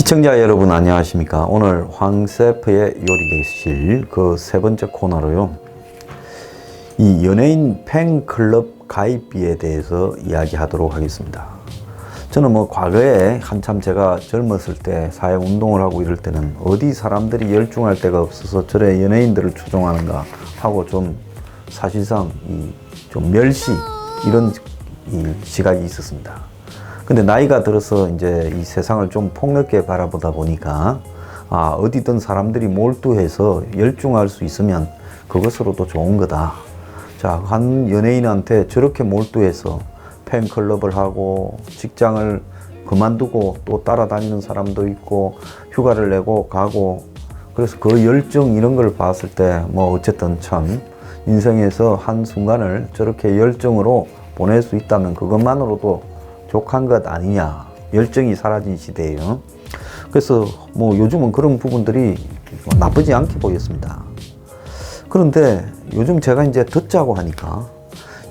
시청자 여러분 안녕하십니까. 오늘 황셰프의 요리교실 그 세 번째 코너로요, 이 연예인 팬클럽 가입비에 대해서 이야기하도록 하겠습니다. 저는 뭐 과거에 한참 제가 젊었을 때 사회운동을 하고 이럴 때는 어디 사람들이 열중할 데가 없어서 저래 연예인들을 추종하는가 하고 좀 사실상 좀 멸시 이런 시각이 있었습니다. 근데 나이가 들어서 이제 이 세상을 좀 폭넓게 바라보다 보니까 어디든 사람들이 몰두해서 열중할 수 있으면 그것으로도 좋은 거다. 자, 한 연예인한테 저렇게 몰두해서 팬클럽을 하고 직장을 그만두고 또 따라다니는 사람도 있고 휴가를 내고 가고, 그래서 그 열정 이런 걸 봤을 때 뭐 어쨌든 참 인생에서 한 순간을 저렇게 열정으로 보낼 수 있다면 그것만으로도 족한 것 아니냐. 열정이 사라진 시대예요. 그래서 뭐 요즘은 그런 부분들이 나쁘지 않게 보였습니다. 그런데 요즘 제가 이제 듣자고 하니까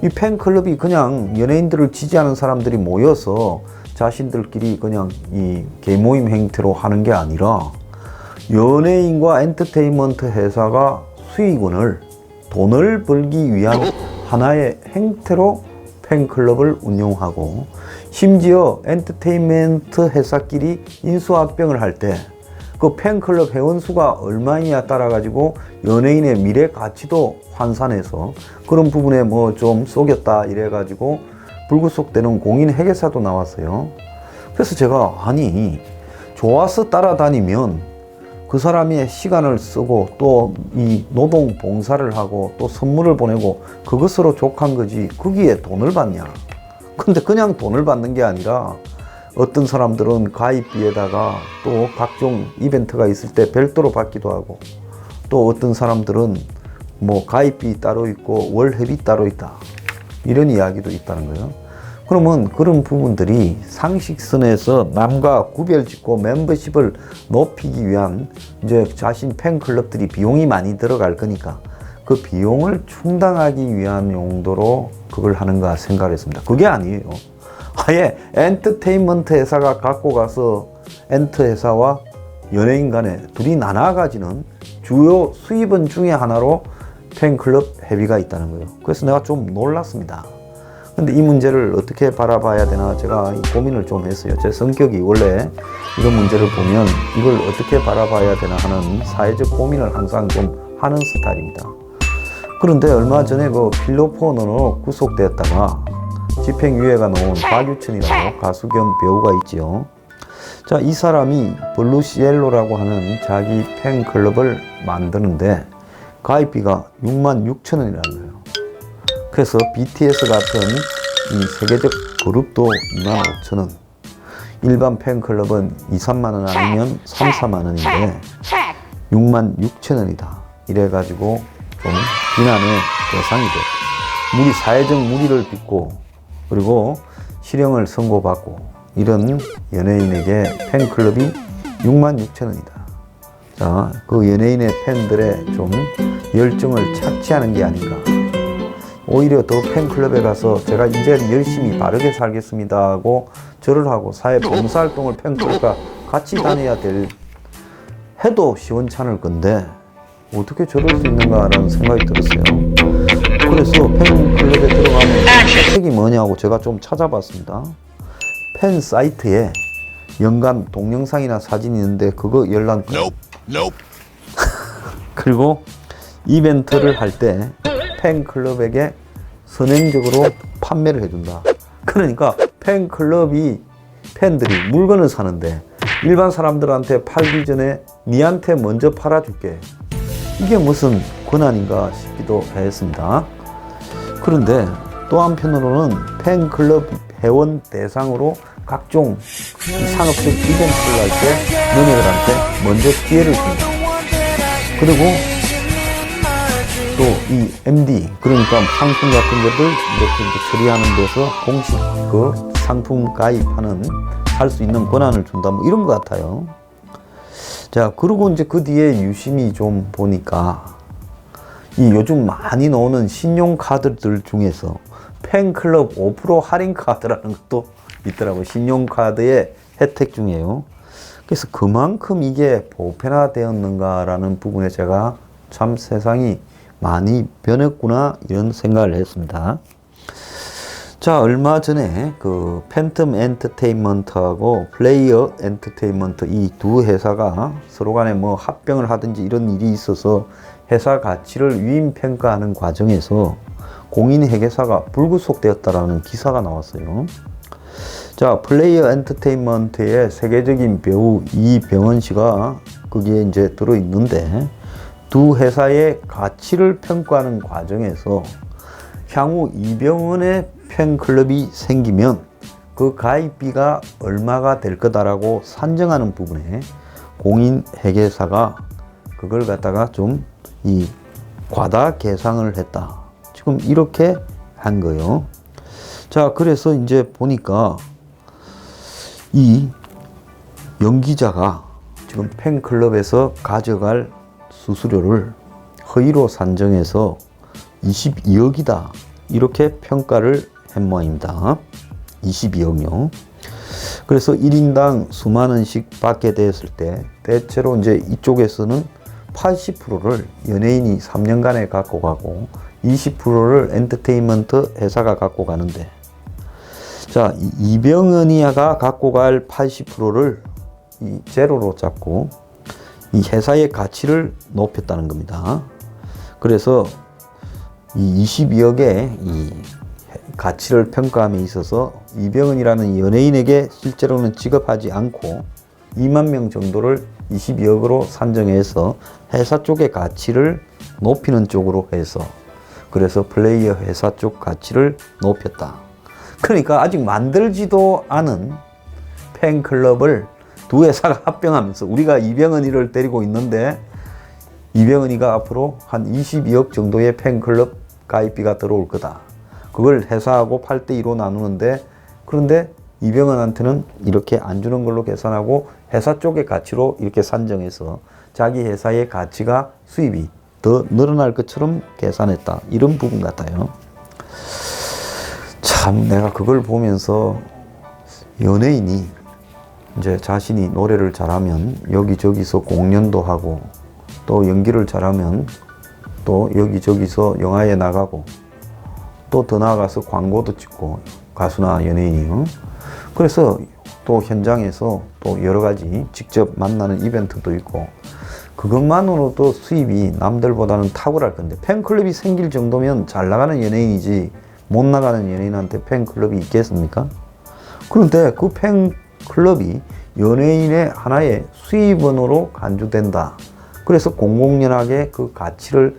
이 팬클럽이 그냥 연예인들을 지지하는 사람들이 모여서 자신들끼리 그냥 이 개모임 행태로 하는 게 아니라 연예인과 엔터테인먼트 회사가 수익원을 돈을 벌기 위한 하나의 행태로 팬클럽을 운영하고, 심지어 엔터테인먼트 회사끼리 인수합병을 할 때 그 팬클럽 회원수가 얼마냐 따라 가지고 연예인의 미래 가치도 환산해서 그런 부분에 뭐 좀 속였다 이래 가지고 불구속되는 공인 회계사도 나왔어요. 그래서 제가 좋아서 따라다니면 그 사람의 시간을 쓰고 또 이 노동 봉사를 하고 또 선물을 보내고 그것으로 족한 거지 거기에 돈을 받냐. 근데 그냥 돈을 받는 게 아니라 어떤 사람들은 가입비에다가 또 각종 이벤트가 있을 때 별도로 받기도 하고, 또 어떤 사람들은 뭐 가입비 따로 있고 월회비 따로 있다 이런 이야기도 있다는 거예요. 그러면 그런 부분들이 상식선에서 남과 구별짓고 멤버십을 높이기 위한 이제 자신 팬클럽들이 비용이 많이 들어갈 거니까 그 비용을 충당하기 위한 용도로 그걸 하는가 생각을 했습니다. 그게 아니에요. 아예 엔터테인먼트 회사가 갖고 가서 엔터 회사와 연예인 간에 둘이 나눠가지는 주요 수입원 중에 하나로 팬클럽 회비가 있다는 거예요. 그래서 내가 좀 놀랐습니다. 근데 이 문제를 어떻게 바라봐야 되나 제가 고민을 좀 했어요. 제 성격이 원래 이런 문제를 보면 이걸 어떻게 바라봐야 되나 하는 사회적 고민을 항상 좀 하는 스타일입니다. 그런데 얼마 전에 그 필로폰으로 구속됐다가 집행유예가 나온 박유천이라고 가수 겸 배우가 있지요. 자, 이 사람이 블루시엘로라고 하는 자기 팬클럽을 만드는데 가입비가 66,000원이라는 거예요. 그래서 BTS 같은 이 세계적 그룹도 25,000원, 일반 팬클럽은 2, 3만 원 아니면 3, 4만 원인데 66,000원이다 이래가지고 좀 비난의 대상이 됐고, 사회적 무리를 빚고 그리고 실형을 선고받고 이런 연예인에게 팬클럽이 66,000원이다. 자, 그 연예인의 팬들의 좀 열정을 착취하는 게 아닌가. 오히려 더 팬클럽에 가서 제가 이제 열심히 바르게 살겠습니다 하고 절을 하고 사회 봉사활동을 팬클럽과 같이 다녀야 해도 시원찮을 건데 어떻게 저럴 수 있는가라는 생각이 들었어요. 그래서 팬클럽에 들어가면 혜택이 뭐냐고 제가 좀 찾아봤습니다. 팬 사이트에 연간 동영상이나 사진이 있는데 그거 열람. 그리고 이벤트를 할 때 팬클럽에게 선행적으로 판매를 해준다. 그러니까 팬클럽이 팬들이 물건을 사는데 일반 사람들한테 팔기 전에 니한테 먼저 팔아줄게. 이게 무슨 권한인가 싶기도 했습니다. 그런데 또 한편으로는 팬클럽 회원 대상으로 각종 상업적 이벤트를 할 때 너네들한테 먼저 기회를 준다. 그리고 또 이 MD, 그러니까 상품 같은 것들 이렇게 처리하는 데서 공식 그 상품 가입하는 할 수 있는 권한을 준다, 뭐 이런 것 같아요. 자, 그리고 이제 그 뒤에 유심히 좀 보니까 이 요즘 많이 나오는 신용카드들 중에서 팬클럽 5% 할인 카드라는 것도 있더라고요. 신용카드의 혜택 중에요. 그래서 그만큼 이게 보편화되었는가라는 부분에 제가 참 세상이 많이 변했구나 이런 생각을 했습니다. 자, 얼마 전에 그 팬텀 엔터테인먼트하고 플레이어 엔터테인먼트 이 두 회사가 서로 간에 뭐 합병을 하든지 이런 일이 있어서 회사 가치를 위임 평가하는 과정에서 공인회계사가 불구속되었다라는 기사가 나왔어요. 자, 플레이어 엔터테인먼트의 세계적인 배우 이병헌 씨가 거기에 이제 들어 있는데 두 회사의 가치를 평가하는 과정에서 향후 이병헌의 팬클럽이 생기면 그 가입비가 얼마가 될 거다라고 산정하는 부분에 공인회계사가 그걸 갖다가 좀 이 과다 계상을 했다. 지금 이렇게 한 거예요. 자, 그래서 이제 보니까 이 연기자가 지금 팬클럽에서 가져갈 수수료를 허위로 산정해서 22억이다. 이렇게 평가를 한 모양입니다. 22억요. 그래서 1인당 수만 원씩 받게 됐을 때 대체로 이제 이쪽에서는 80%를 연예인이 3년간에 갖고 가고 20%를 엔터테인먼트 회사가 갖고 가는데, 자, 이병헌이가 갖고 갈 80%를 이 제로로 잡고 이 회사의 가치를 높였다는 겁니다. 그래서 이 22억의 이 가치를 평가함에 있어서 이병헌이라는 연예인에게 실제로는 지급하지 않고 2만 명 정도를 22억으로 산정해서 회사 쪽의 가치를 높이는 쪽으로 해서 그래서 플레이어 회사 쪽 가치를 높였다. 그러니까 아직 만들지도 않은 팬클럽을 두 회사가 합병하면서 우리가 이병헌이를 데리고 있는데 이병헌이가 앞으로 한 22억 정도의 팬클럽 가입비가 들어올 거다. 그걸 회사하고 8대2로 나누는데, 그런데 이병헌한테는 이렇게 안 주는 걸로 계산하고 회사 쪽의 가치로 이렇게 산정해서 자기 회사의 가치가 수입이 더 늘어날 것처럼 계산했다. 이런 부분 같아요. 참 내가 그걸 보면서 연예인이 이제 자신이 노래를 잘하면 여기저기서 공연도 하고 또 연기를 잘하면 또 여기저기서 영화에 나가고 또 더 나아가서 광고도 찍고 가수나 연예인이요. 그래서 또 현장에서 또 여러 가지 직접 만나는 이벤트도 있고 그것만으로도 수입이 남들보다는 탁월할 건데 팬클럽이 생길 정도면 잘 나가는 연예인이지 못 나가는 연예인한테 팬클럽이 있겠습니까? 그런데 그 팬클럽이 연예인의 하나의 수입원으로 간주된다. 그래서 공공연하게 그 가치를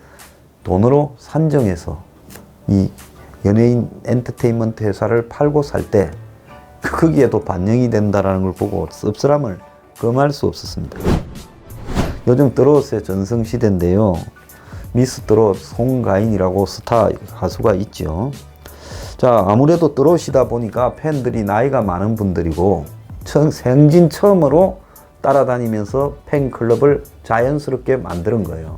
돈으로 산정해서 이 연예인 엔터테인먼트 회사를 팔고 살 때 거기에도 반영이 된다는 걸 보고 씁쓸함을 금할 수 없었습니다. 요즘 드롯의 전성시대인데요. 미스 드롯 송가인이라고 스타 가수가 있죠. 자, 아무래도 드롯이다 보니까 팬들이 나이가 많은 분들이고 생진 처음으로 따라다니면서 팬클럽을 자연스럽게 만드는 거예요.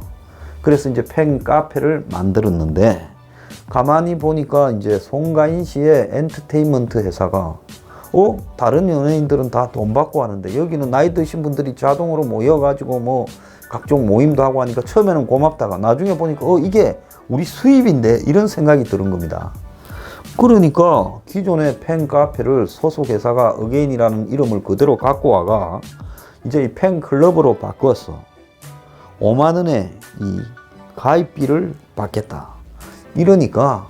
그래서 이제 팬 카페를 만들었는데 가만히 보니까 이제 송가인 씨의 엔터테인먼트 회사가 다른 연예인들은 다 돈 받고 하는데 여기는 나이 드신 분들이 자동으로 모여가지고 뭐 각종 모임도 하고 하니까 처음에는 고맙다가 나중에 보니까 이게 우리 수입인데 이런 생각이 드는 겁니다. 그러니까 기존의 팬 카페를 소속 회사가 어게인이라는 이름을 그대로 갖고 와가 이제 이 팬클럽으로 바꿨어. 5만 원의 이 가입비를 받겠다. 이러니까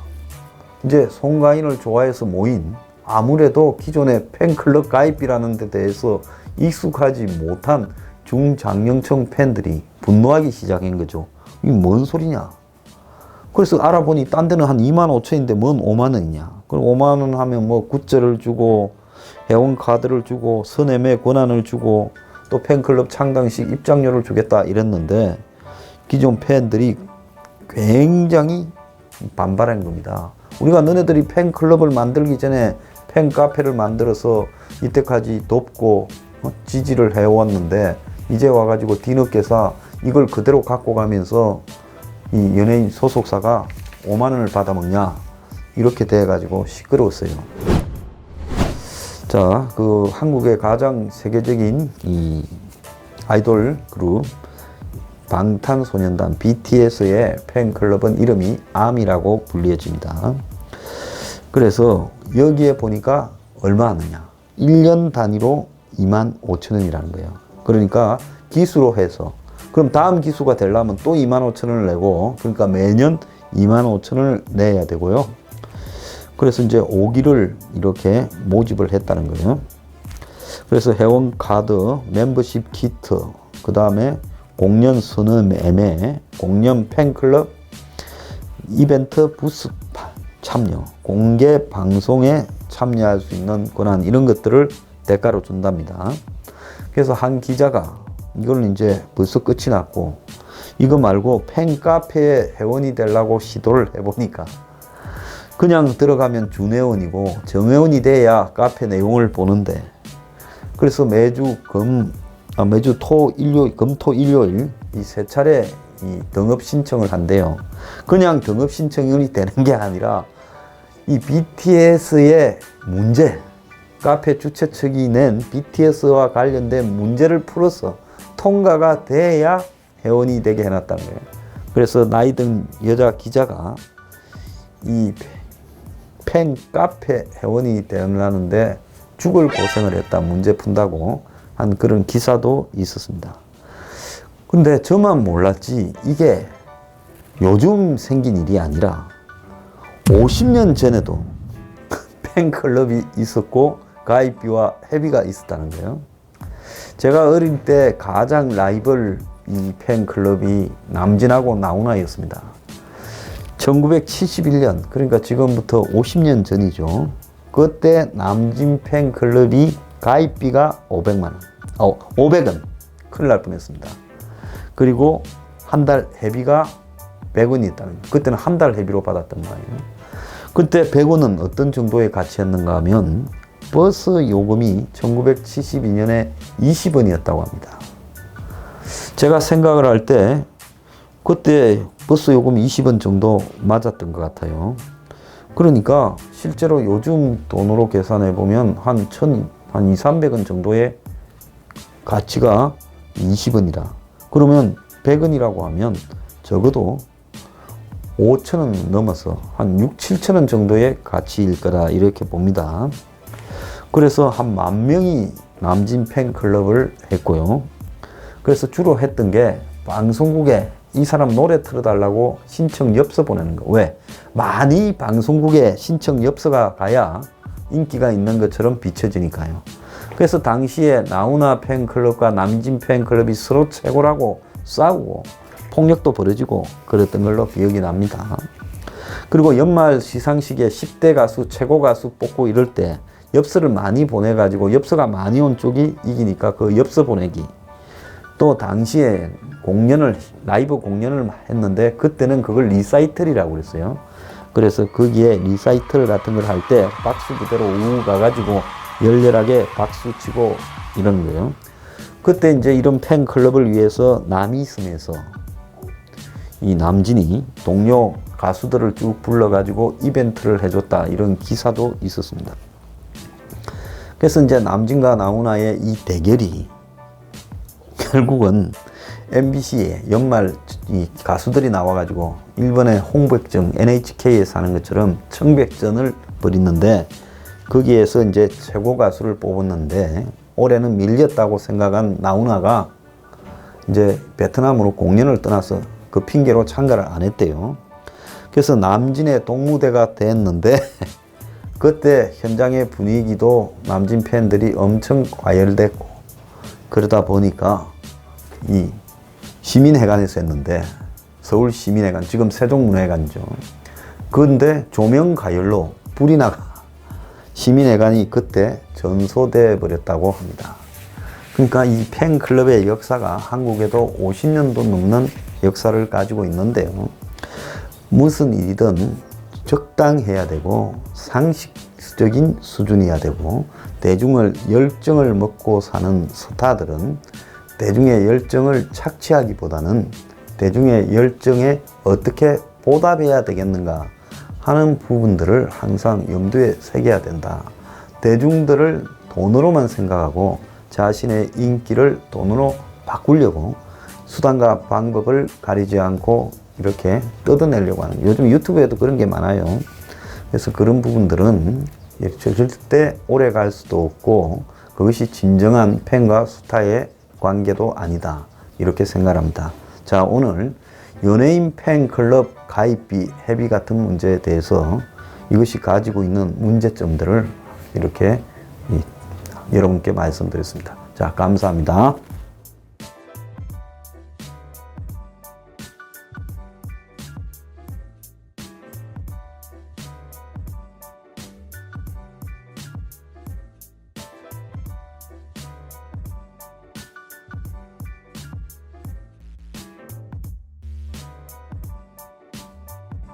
이제 송가인을 좋아해서 모인 아무래도 기존의 팬클럽 가입비라는 데 대해서 익숙하지 못한 중장년층 팬들이 분노하기 시작한 거죠. 이게 뭔 소리냐. 그래서 알아보니 딴 데는 한 2만 5천인데 뭔 5만 원이냐. 그럼 5만 원 하면 뭐 굿즈를 주고 회원 카드를 주고 선회매 권한을 주고 또 팬클럽 창당식 입장료를 주겠다 이랬는데 기존 팬들이 굉장히 반발한 겁니다. 우리가 너네들이 팬클럽을 만들기 전에 팬카페를 만들어서 이때까지 돕고 지지를 해왔는데 이제 와가지고 뒤늦게서 이걸 그대로 갖고 가면서 이 연예인 소속사가 5만 원을 받아먹냐 이렇게 돼가지고 시끄러웠어요. 자, 그 한국의 가장 세계적인 이 아이돌 그룹 방탄소년단 BTS의 팬클럽은 이름이 아미라고 불려집니다. 그래서 여기에 보니까 얼마 하느냐, 1년 단위로 25,000원이라는 거예요. 그러니까 기수로 해서, 그럼 다음 기수가 되려면 또 25,000원을 내고, 그러니까 매년 25,000원을 내야 되고요. 그래서 이제 5기를 이렇게 모집을 했다는 거예요. 그래서 회원 카드, 멤버십 키트, 그 다음에 공연 선언 매매, 공연 팬클럽, 이벤트 부스 참여, 공개 방송에 참여할 수 있는 권한, 이런 것들을 대가로 준답니다. 그래서 한 기자가 이걸 이제 벌써 끝이 났고, 이거 말고 팬카페에 회원이 되려고 시도를 해보니까 그냥 들어가면 준회원이고 정회원이 돼야 카페 내용을 보는데, 그래서 매주 금토 일요일 이 세 차례 이 등업 신청을 한대요. 그냥 등업 신청이 되는 게 아니라 이 BTS의 문제, 카페 주최 측이 낸 BTS와 관련된 문제를 풀어서 통과가 돼야 회원이 되게 해놨다는 거예요. 그래서 나이 든 여자 기자가 이 팬 카페 회원이 되려는데 죽을 고생을 했다, 문제 푼다고 한 그런 기사도 있었습니다. 근데 저만 몰랐지, 이게 요즘 생긴 일이 아니라 50년 전에도 팬클럽이 있었고 가입비와 회비가 있었다는 거예요. 제가 어릴 때 가장 라이벌 이 팬클럽이 남진하고 나훈아였습니다. 1971년, 그러니까 지금부터 50년 전이죠. 그때 남진 팬클럽이 가입비가 500만 원, 500원, 큰일 날 뻔했습니다. 그리고 한 달 회비가 100원이 있다는 거예요. 그때는 한 달 회비로 받았던 거예요. 그때 100원은 어떤 정도의 가치였는가 하면 버스 요금이 1972년에 20원이었다고 합니다. 제가 생각을 할 때 그때 버스 요금 20원 정도 맞았던 것 같아요. 그러니까 실제로 요즘 돈으로 계산해 보면 한 200-300원 정도의 가치가 20원이다. 그러면 100원이라고 하면 적어도 5,000원 넘어서 한 6-7,000원 정도의 가치일 거다, 이렇게 봅니다. 그래서 한 10,000명이 남진 팬클럽을 했고요. 그래서 주로 했던 게 방송국에 이 사람 노래 틀어달라고 신청 엽서 보내는 거. 왜? 많이 방송국에 신청 엽서가 가야 인기가 있는 것처럼 비춰지니까요. 그래서 당시에 나훈아 팬클럽과 남진 팬클럽이 서로 최고라고 싸우고 폭력도 벌어지고 그랬던 걸로 기억이 납니다. 그리고 연말 시상식에 10대 가수, 최고 가수 뽑고 이럴 때 엽서를 많이 보내가지고 엽서가 많이 온 쪽이 이기니까 그 엽서 보내기. 또 당시에 라이브 공연을 했는데 그때는 그걸 리사이틀이라고 그랬어요. 그래서 거기에 리사이틀 같은 걸 할 때 박수 부대로 우 가가지고 열렬하게 박수 치고 이런 거예요. 그때 이제 이런 팬클럽을 위해서 남이섬에서 이 남진이 동료 가수들을 쭉 불러가지고 이벤트를 해줬다, 이런 기사도 있었습니다. 그래서 이제 남진과 나훈아의 이 대결이 결국은 MBC에 연말 이 가수들이 나와가지고 일본의 홍백전, NHK에 사는 것처럼 청백전을 벌이는데, 거기에서 이제 최고 가수를 뽑았는데 올해는 밀렸다고 생각한 나훈아가 이제 베트남으로 공연을 떠나서 그 핑계로 참가를 안 했대요. 그래서 남진의 동무대가 됐는데 그때 현장의 분위기도 남진 팬들이 엄청 과열됐고, 그러다 보니까 이 시민회관에서 했는데, 서울 시민회관, 지금 세종문화회관이죠. 그런데 조명 가열로 불이 나가 시민회관이 그때 전소돼 버렸다고 합니다. 그러니까 이 팬클럽의 역사가 한국에도 50년도 넘는 역사를 가지고 있는데요. 무슨 일이든 적당해야 되고 상식적인 수준이어야 되고, 대중의 열정을 먹고 사는 스타들은 대중의 열정을 착취하기보다는 대중의 열정에 어떻게 보답해야 되겠는가 하는 부분들을 항상 염두에 새겨야 된다. 대중들을 돈으로만 생각하고 자신의 인기를 돈으로 바꾸려고 수단과 방법을 가리지 않고 이렇게 뜯어내려고 하는, 요즘 유튜브에도 그런 게 많아요. 그래서 그런 부분들은 절대 오래 갈 수도 없고 그것이 진정한 팬과 스타의 관계도 아니다, 이렇게 생각합니다. 자, 오늘 연예인 팬클럽 가입비 회비 같은 문제에 대해서 이것이 가지고 있는 문제점들을 이렇게 여러분께 말씀드렸습니다. 자, 감사합니다.